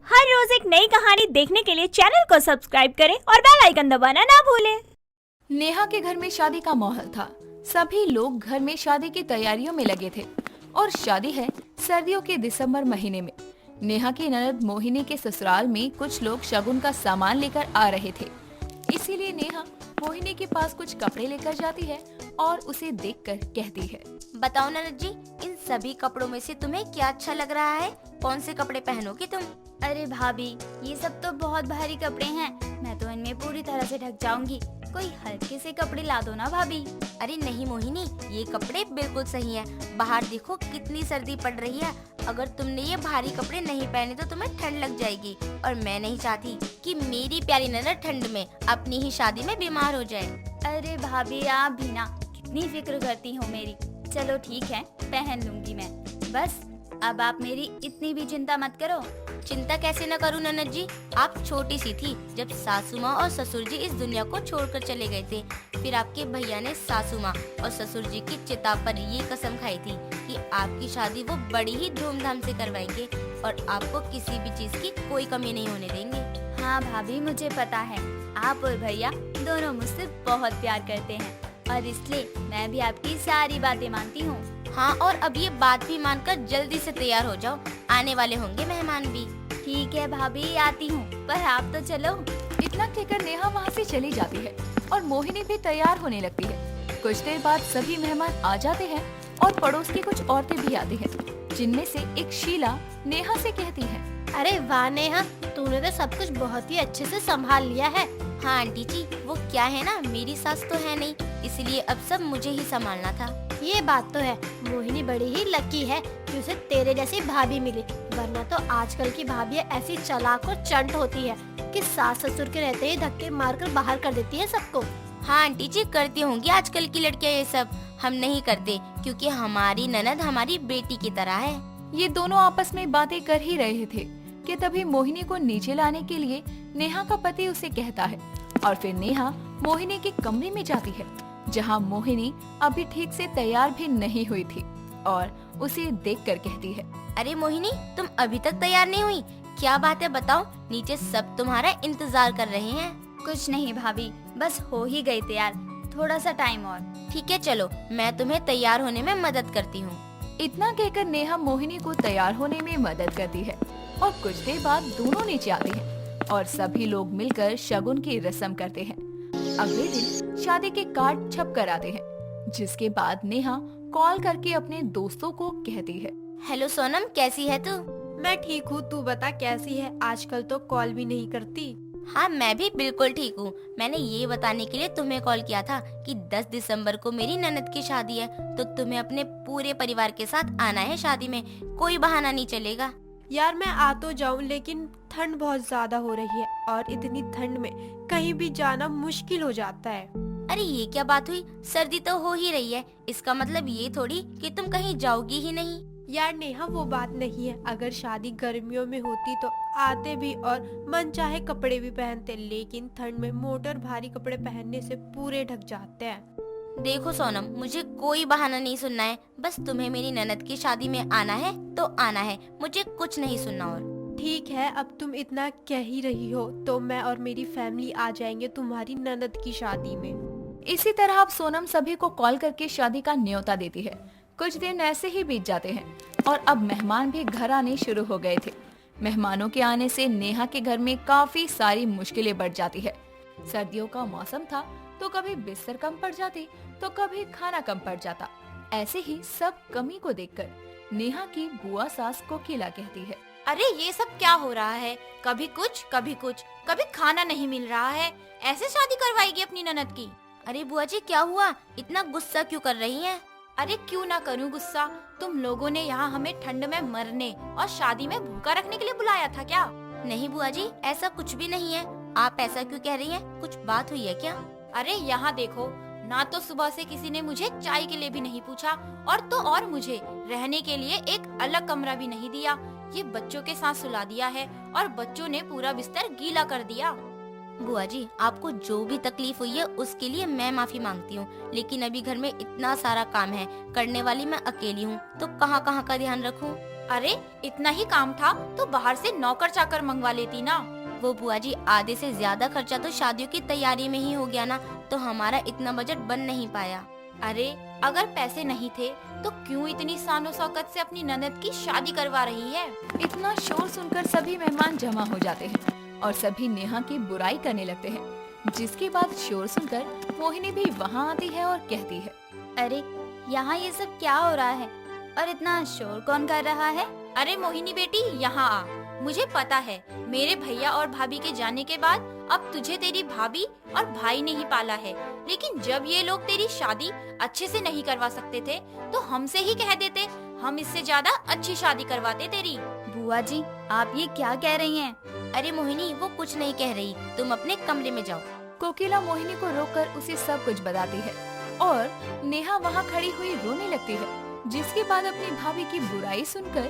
हर रोज एक नई कहानी देखने के लिए चैनल को सब्सक्राइब करें और बेल आइकन दबाना ना भूलें। नेहा के घर में शादी का माहौल था। सभी लोग घर में शादी की तैयारियों में लगे थे और शादी है सर्दियों के दिसंबर महीने में। नेहा की ननद मोहिनी के ससुराल में कुछ लोग शगुन का सामान लेकर आ रहे थे, इसीलिए नेहा मोहिनी के पास कुछ कपड़े लेकर जाती है और उसे देखकर कहती है, बताओ ननद जी, इन सभी कपड़ों में से तुम्हें क्या अच्छा लग रहा है? कौन से कपड़े पहनोगे तुम? अरे भाभी, ये सब तो बहुत भारी कपड़े हैं, मैं तो इनमें पूरी तरह से ढक जाऊंगी। कोई हल्के से कपड़े ला दो ना भाभी। अरे नहीं मोहिनी, ये कपड़े बिल्कुल सही है। बाहर देखो कितनी सर्दी पड़ रही है। अगर तुमने ये भारी कपड़े नहीं पहने तो तुम्हें ठंड लग जाएगी, और मैं नहीं चाहती कि मेरी प्यारी ननद ठंड में अपनी ही शादी में बीमार हो जाए। अरे भाभी, आप भी ना कितनी फिक्र करती हो मेरी। चलो ठीक है, पहन लूंगी मैं। बस अब आप मेरी इतनी भी चिंता मत करो। चिंता कैसे न करूं ननद जी, आप छोटी सी थी जब सासू माँ और ससुर जी इस दुनिया को छोड़कर चले गए थे। फिर आपके भैया ने सासू माँ और ससुर जी की चिता पर ये कसम खाई थी कि आपकी शादी वो बड़ी ही धूमधाम से करवाएंगे और आपको किसी भी चीज की कोई कमी नहीं होने देंगे। हाँ भाभी, मुझे पता है आप और भैया दोनों मुझसे बहुत प्यार करते हैं और इसलिए मैं भी आपकी सारी बातें मानती हूँ। हाँ, और अब ये बात भी मानकर जल्दी से तैयार हो जाओ, आने वाले होंगे मेहमान भी। ठीक है भाभी, आती हूँ, पर आप तो चलो। इतना कहकर नेहा वहाँ से चली जाती है और मोहिनी भी तैयार होने लगती है। कुछ देर बाद सभी मेहमान आ जाते हैं और पड़ोस की कुछ औरतें भी आती हैं, जिनमें से एक शीला नेहा से कहती है, अरे वाह नेहा, तूने तो सब कुछ बहुत ही अच्छे से संभाल लिया है। हाँ आंटी जी, वो क्या है ना, मेरी सास तो है नहीं, इसलिए अब सब मुझे ही संभालना था। ये बात तो है, मोहिनी बड़ी ही लकी है कि उसे तेरे जैसी भाभी मिली, वरना तो आजकल की भाभियाँ ऐसी चालाक और चंट होती है कि सास ससुर के रहते ही धक्के मारकर बाहर कर देती है सबको। हाँ आंटी जी, करती होंगी आजकल की लड़कियाँ ये सब। हम नहीं करते क्योंकि हमारी ननद हमारी बेटी की तरह है। ये दोनों आपस में बातें कर ही रहे थे कि तभी मोहिनी को नीचे लाने के लिए नेहा का पति उसे कहता है और फिर नेहा मोहिनी के कमरे में जाती है, जहां मोहिनी अभी ठीक से तैयार भी नहीं हुई थी और उसे देखकर कहती है, अरे मोहिनी, तुम अभी तक तैयार नहीं हुई? क्या बात है बताओ, नीचे सब तुम्हारा इंतजार कर रहे हैं। कुछ नहीं भाभी, बस हो ही गई तैयार, थोड़ा सा टाइम और। ठीक है चलो, मैं तुम्हें तैयार होने में मदद करती हूँ। इतना कहकर नेहा मोहिनी को तैयार होने में मदद करती है और कुछ देर बाद दोनों नीचे आते हैं और सभी लोग मिलकर शगुन की रस्म करते हैं। अगले दिन शादी के कार्ड छप कर आते हैं, जिसके बाद नेहा कॉल करके अपने दोस्तों को कहती है, हेलो सोनम, कैसी है तू? मैं ठीक हूँ, तू बता कैसी है? आजकल तो कॉल भी नहीं करती। हाँ मैं भी बिल्कुल ठीक हूँ। मैंने ये बताने के लिए तुम्हें कॉल किया था कि 10 दिसंबर को मेरी ननद की शादी है, तो तुम्हें अपने पूरे परिवार के साथ आना है शादी में, कोई बहाना नहीं चलेगा। यार मैं आ तो जाऊँ, लेकिन ठंड बहुत ज्यादा हो रही है और इतनी ठंड में कहीं भी जाना मुश्किल हो जाता है। अरे ये क्या बात हुई, सर्दी तो हो ही रही है, इसका मतलब ये थोड़ी कि तुम कहीं जाओगी ही नहीं। यार नेहा, वो बात नहीं है। अगर शादी गर्मियों में होती तो आते भी और मन चाहे कपड़े भी पहनते, लेकिन ठंड में मोटर भारी कपड़े पहनने से पूरे ढक जाते हैं। देखो सोनम, मुझे कोई बहाना नहीं सुनना है, बस तुम्हें मेरी ननद की शादी में आना है तो आना है, मुझे कुछ नहीं सुनना। और ठीक है, अब तुम इतना कह ही रही हो तो मैं और मेरी फैमिली आ जाएंगे तुम्हारी ननद की शादी में। इसी तरह अब सोनम सभी को कॉल करके शादी का न्योता देती है। कुछ दिन ऐसे ही बीत जाते हैं और अब मेहमान भी घर आने शुरू हो गए थे। मेहमानों के आने से नेहा के घर में काफी सारी मुश्किलें बढ़ जाती है। सर्दियों का मौसम था तो कभी बिस्तर कम पड़ जाती तो कभी खाना कम पड़ जाता। ऐसे ही सब कमी को देखकर नेहा की बुआ सास कोकिला कहती है, अरे ये सब क्या हो रहा है? कभी कुछ कभी कुछ, कभी खाना नहीं मिल रहा है, ऐसे शादी करवाएगी अपनी ननद की? अरे बुआ जी, क्या हुआ, इतना गुस्सा क्यों कर रही हैं? अरे क्यों ना करूं गुस्सा, तुम लोगों ने यहाँ हमें ठंड में मरने और शादी में भूखा रखने के लिए बुलाया था क्या? नहीं बुआ जी, ऐसा कुछ भी नहीं है। आप ऐसा क्यों कह रही हैं? कुछ बात हुई है क्या? अरे यहाँ देखो, ना तो सुबह से किसी ने मुझे चाय के लिए भी नहीं पूछा और मुझे रहने के लिए एक अलग कमरा भी नहीं दिया। ये बच्चों के साथ सुला दिया है और बच्चों ने पूरा बिस्तर गीला कर दिया। बुआ जी, आपको जो भी तकलीफ हुई है उसके लिए मैं माफी मांगती हूँ, लेकिन अभी घर में इतना सारा काम है, करने वाली मैं अकेली हूँ, तो कहाँ कहाँ का ध्यान रखूँ? अरे इतना ही काम था तो बाहर से नौकर चाकर मंगवा लेती ना। वो बुआ जी, आधे से ज्यादा खर्चा तो शादियों की तैयारी में ही हो गया ना, तो हमारा इतना बजट बन नहीं पाया। अरे अगर पैसे नहीं थे तो क्यों इतनी शानो शौकत से अपनी ननद की शादी करवा रही है। इतना शोर सुनकर सभी मेहमान जमा हो जाते हैं और सभी नेहा की बुराई करने लगते हैं। जिसके बाद शोर सुनकर मोहिनी भी वहाँ आती है और कहती है, अरे यहाँ ये सब क्या हो रहा है और इतना शोर कौन कर रहा है। अरे मोहिनी बेटी, यहाँ आ। मुझे पता है मेरे भैया और भाभी के जाने के बाद अब तुझे तेरी भाभी और भाई ने ही पाला है, लेकिन जब ये लोग तेरी शादी अच्छे से नहीं करवा सकते थे तो हमसे ही कह देते, हम इससे ज्यादा अच्छी शादी करवाते तेरी। बुआ जी, आप ये क्या कह रही हैं? अरे मोहिनी, वो कुछ नहीं कह रही, तुम अपने कमरे में जाओ। कोकिला मोहिनी को रोककर उसे सब कुछ बताती है और नेहा वहाँ खड़ी हुई रोने लगती है। जिसके बाद अपनी भाभी की बुराई सुनकर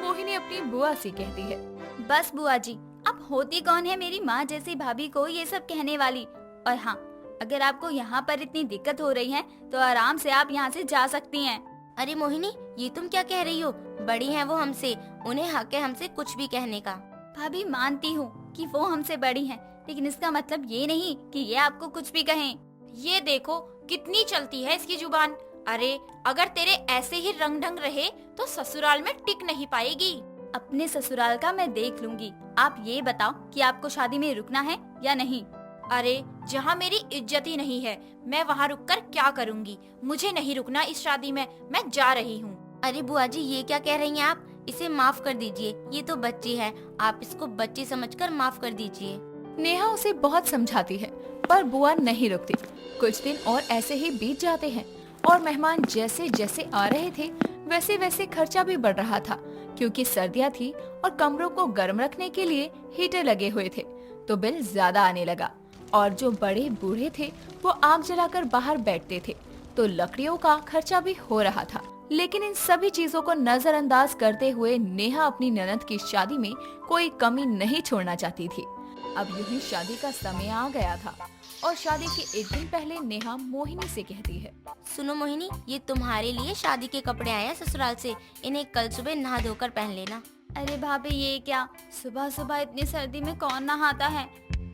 मोहिनी अपनी बुआ से कहती है, बस बुआ जी, अब होती कौन है मेरी माँ जैसी भाभी को ये सब कहने वाली। और हाँ, अगर आपको यहाँ पर इतनी दिक्कत हो रही है तो आराम से आप यहाँ से जा सकती हैं। अरे मोहिनी, ये तुम क्या कह रही हो? बड़ी हैं वो हमसे, उन्हें हक है हमसे कुछ भी कहने का। भाभी, मानती हूँ कि वो हमसे बड़ी हैं, लेकिन इसका मतलब ये नहीं कि ये आपको कुछ भी कहें। ये देखो कितनी चलती है इसकी जुबान। अरे अगर तेरे ऐसे ही रंग ढंग रहे तो ससुराल में टिक नहीं पाएगी। अपने ससुराल का मैं देख लूंगी। आप ये बताओ कि आपको शादी में रुकना है या नहीं? अरे जहाँ मेरी इज्जत ही नहीं है, मैं वहाँ रुककर क्या करूँगी? मुझे नहीं रुकना इस शादी में, मैं जा रही हूँ। अरे बुआ जी, ये क्या कह रही हैं आप? इसे माफ कर दीजिए, ये तो बच्ची है, आप इसको बच्ची समझकर माफ कर दीजिए। नेहा उसे बहुत समझाती है पर बुआ नहीं रुकती। कुछ दिन और ऐसे ही बीत जाते हैं और मेहमान जैसे जैसे आ रहे थे वैसे वैसे खर्चा भी बढ़ रहा था, क्योंकि सर्दियाँ थी और कमरों को गर्म रखने के लिए हीटर लगे हुए थे, तो बिल ज्यादा आने लगा। और जो बड़े बूढ़े थे वो आग जलाकर बाहर बैठते थे, तो लकड़ियों का खर्चा भी हो रहा था। लेकिन इन सभी चीजों को नजरअंदाज करते हुए नेहा अपनी ननद की शादी में कोई कमी नहीं छोड़ना चाहती थी। अब यूं ही शादी का समय आ गया था और शादी के एक दिन पहले नेहा मोहिनी से कहती है, सुनो मोहिनी, ये तुम्हारे लिए शादी के कपड़े आए हैं ससुराल से, इन्हें कल सुबह नहा धोकर पहन लेना। अरे भाभी, ये क्या? सुबह सुबह इतनी सर्दी में कौन नहाता है,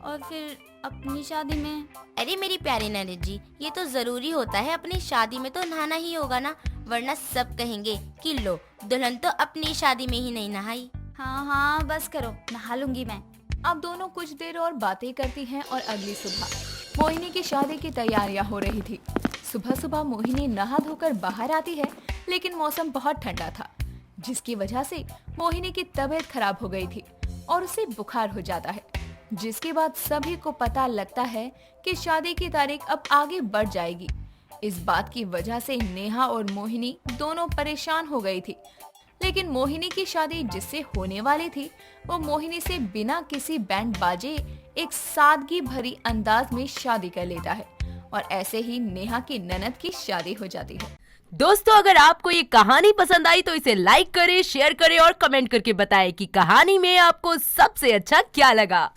और फिर अपनी शादी में? अरे मेरी प्यारी ननद जी, ये तो जरूरी होता है, अपनी शादी में तो नहाना ही होगा ना, वरना सब कहेंगे कि लो दुल्हन तो अपनी शादी में ही नहीं नहाई। हाँ हाँ, बस करो, नहा लूंगी मैं। अब दोनों कुछ देर और बातें करती हैं और अगली सुबह मोहिनी की शादी की तैयारियां हो रही थी। सुबह सुबह मोहिनी नहा धोकर बाहर आती है, लेकिन मौसम बहुत ठंडा था, जिसकी वजह से मोहिनी की तबीयत खराब हो गई थी और उसे बुखार हो जाता है। जिसके बाद सभी को पता लगता है कि शादी की तारीख अब आगे बढ़ जाएगी। इस बात की वजह से नेहा और मोहिनी दोनों परेशान हो गई थी। लेकिन मोहिनी की शादी जिससे होने वाली थी वो मोहिनी से बिना किसी बैंड बाजे एक सादगी भरी अंदाज में शादी कर लेता है और ऐसे ही नेहा की ननद की शादी हो जाती है। दोस्तों, अगर आपको ये कहानी पसंद आई तो इसे लाइक करें, शेयर करें और कमेंट करके बताएं कि कहानी में आपको सबसे अच्छा क्या लगा।